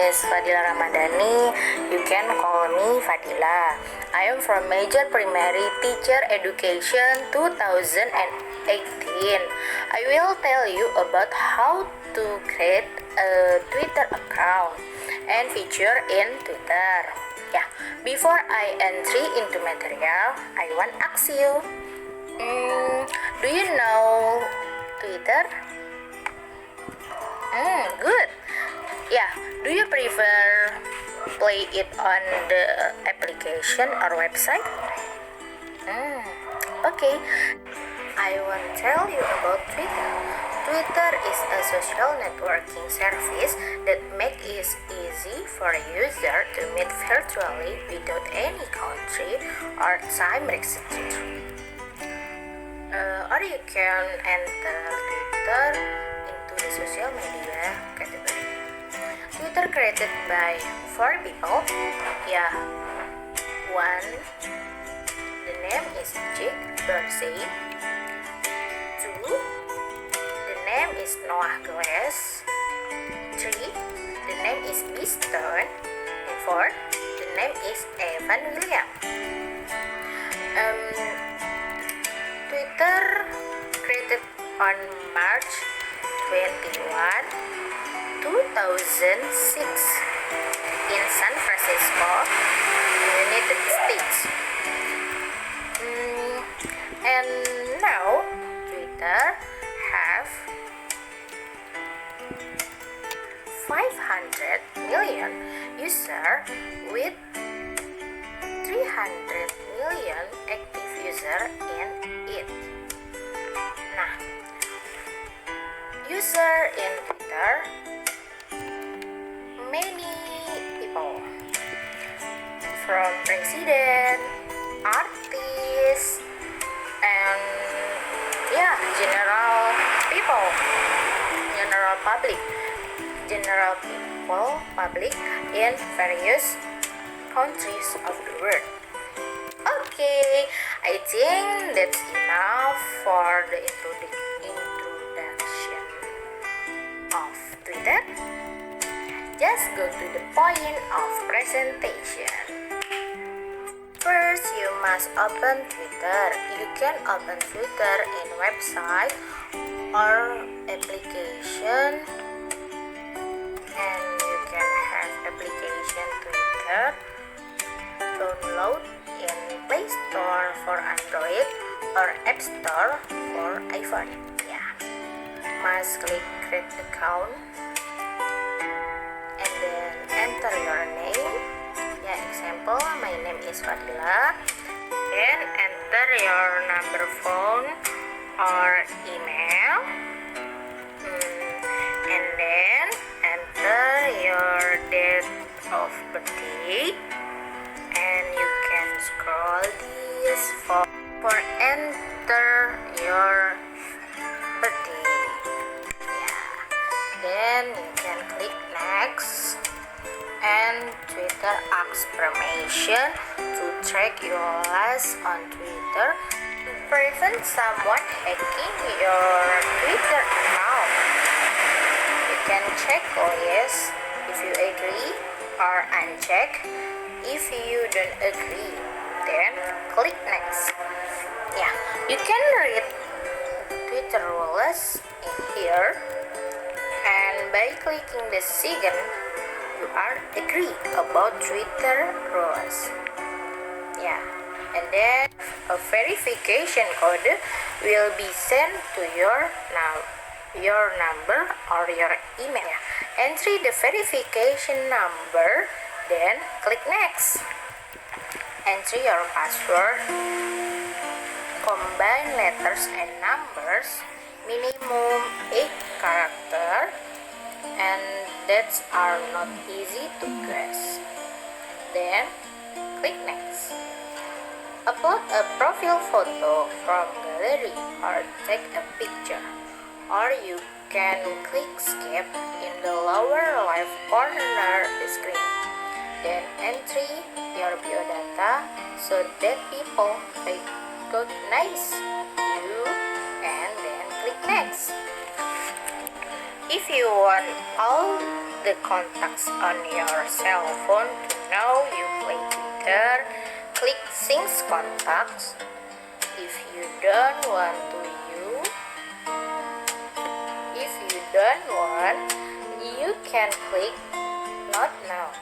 is Fadila Ramadhani. You can call me Fadila. I am from Major Primary Teacher Education 2018. I will tell you about how to create a Twitter account and feature in Twitter. Yeah, before I entry into material, I want to ask you, do you know Twitter? Good. Yeah, do you prefer play it on the application or website? Okay. I want to tell you about Twitter. Twitter is a social networking service that makes it easy for a user to meet virtually without any country or time restriction. Or you can enter Twitter into the social media category. Twitter created by 4 people. Yeah. 1. The name is Jack Dorsey. 2. The name is Noah Glass. 3. The name is Beeston. And 4. The name is Evan William. Twitter created on March 21, 2006 in San Francisco, United States. And now Twitter have 500 million users with 300 million active users in it. Nah, user in Twitter, many people, from president, artists, and general public in various countries of the world. Okay, I think that's enough for the introduction of Twitter. Just go to the point of presentation. First, you must open Twitter. You can open Twitter in website or application, and you can have application Twitter download in Play Store for Android or App Store for iPhone. Yeah, must click create account and then enter your name. Yeah, example, my name is Fadila. Then enter your number phone or email. And then enter your date of birthday. And you can scroll this for enter your birthday. Yeah. Then you can click next. And Twitter asks permission to track your last on Twitter to prevent someone hacking your Twitter account. You can check yes if you agree or uncheck if you don't agree. Then click next. Yeah, you can read Twitter rules in here, and by clicking the second, you are agree about Twitter rules. Yeah, and then a verification code will be sent to your number or your email. Enter the verification number, then click next. Enter your password. Combine letters and numbers, minimum 8 characters, and that are not easy to guess. Then click next. Upload a profile photo from gallery or take a picture, or you can click skip in the lower left corner of the screen. Then enter your biodata so that people recognize you, and then click next. If you want all the contacts on your cell phone to know you play Twitter. Click Sync Contacts. If you don't want, you can click Not Now.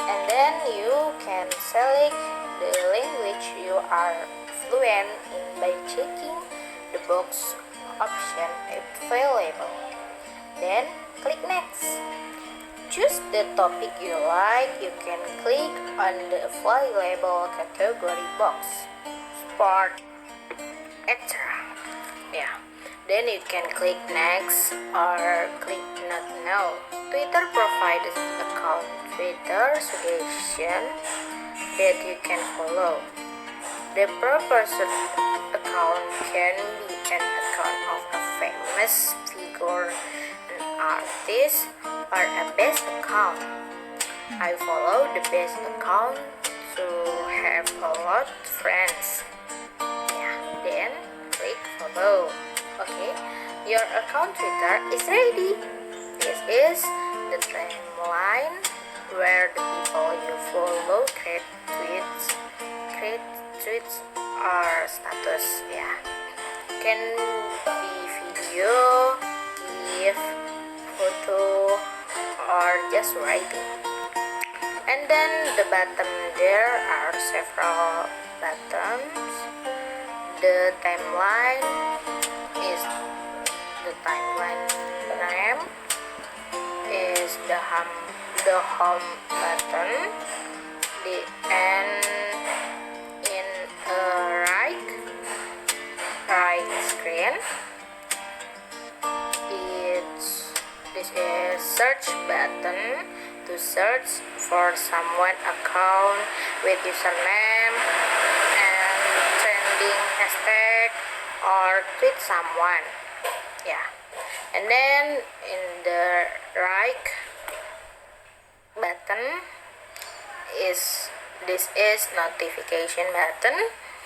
And then you can select the language you are fluent in by checking the box option available. Then click Next. Choose the topic you like. You can click on the available category box, sport, etc. Then you can click Next or click Not Now. Twitter provides account Twitter suggestion that you can follow. The proposed account can be an account of a famous figure, an artist, or a best account. I follow the best account to have a lot of friends. Then click Follow. Okay, your account Twitter is ready. This is the timeline where the people you follow create tweets or status. Can be video, GIF, photo, or just writing. And then the bottom there are several buttons. The timeline is the timeline name is the home button. And in a right screen, this is search button to search for someone account with username and trending hashtag or tweet someone. And then in the right button this is notification button.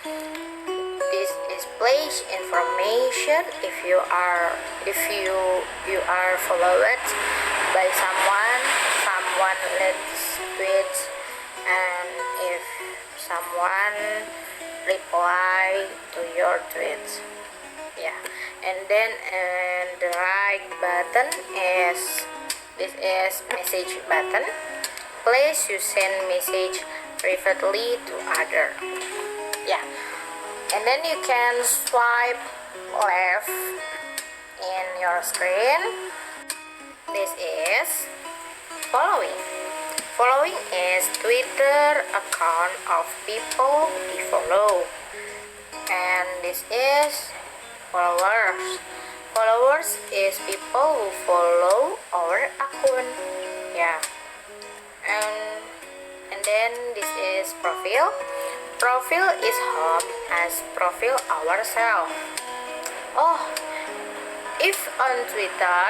This displays information if you are followed by someone lets tweets, and if someone reply to your tweets. And then the right button is message button. Place you send message privately to other. And then you can swipe left in your screen. This is following. Following is Twitter account of people we follow. And this is followers. Followers is people who follow our account. And then this is profile. Profile is home as profile ourselves. If on Twitter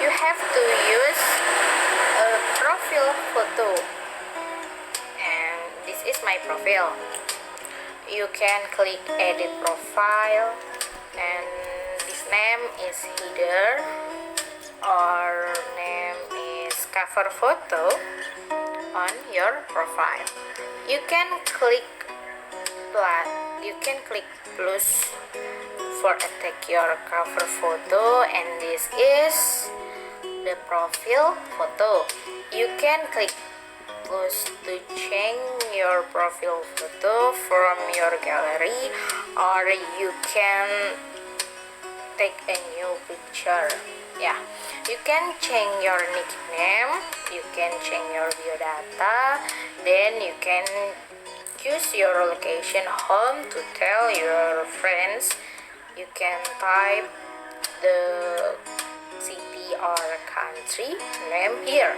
you have to use a profile photo, and this is my profile. You can click edit profile, and this name is header or name is cover photo on your profile. You can click plus for attack your cover photo, and this is the profile photo. You can click plus to change your profile photo from your gallery, or you can take a new picture. You can change your nickname, you can change your biodata, then you can choose your location home to tell your friends. You can type the city or country name here,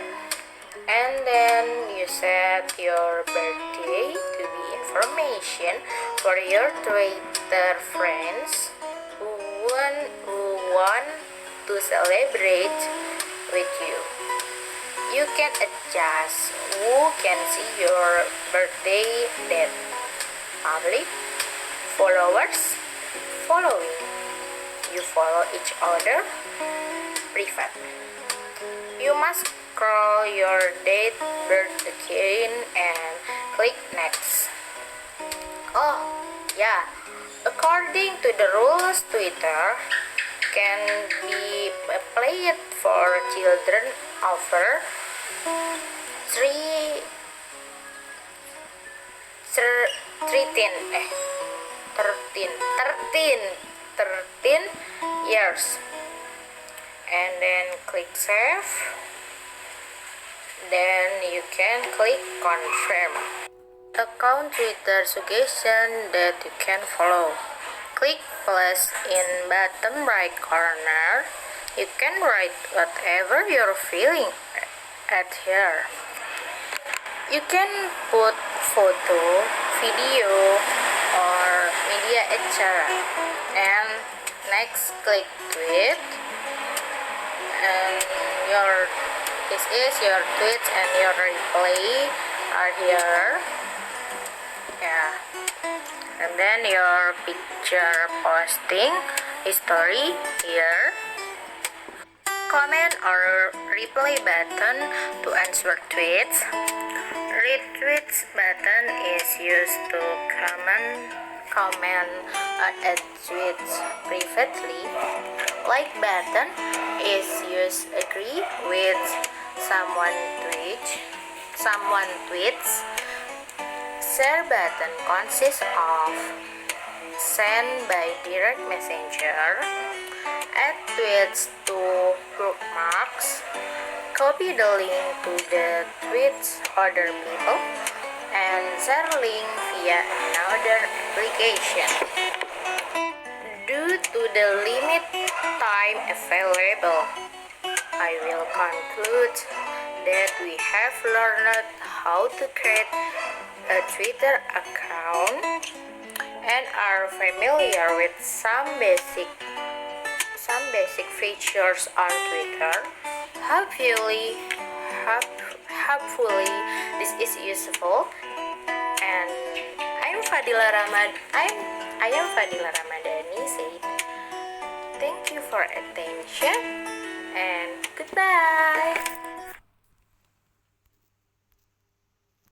and then you set your birthday to be information for your Twitter friends who want to celebrate with you. You can adjust who can see your birthday date. Public, followers, following. You follow each other. Private. You must scroll your date birth again and click next. Oh, yeah. According to the rules, Twitter can be played for children over 3 13 years. And then click save. Then you can click confirm. Account Twitter suggestion that you can follow. Click plus in bottom right corner. You can write whatever you're feeling at here. You can put photo, video, or media etc. And next click tweet. And this is your tweets and your reply are here. Yeah. And then your picture posting history here. Comment or reply button to answer tweets. Retweets button is used to comment on a tweet privately. Like button is used agree with someone tweets. Share button consists of send by direct messenger, add tweets to bookmarks, copy the link to the tweets other people, and share link via another application. Due to the limit time available, I will conclude that we have learned how to create a Twitter account and are familiar with some basic features on Twitter. Hopefully this is useful. And I am Fadila Ramadhani said thank you for attention and goodbye.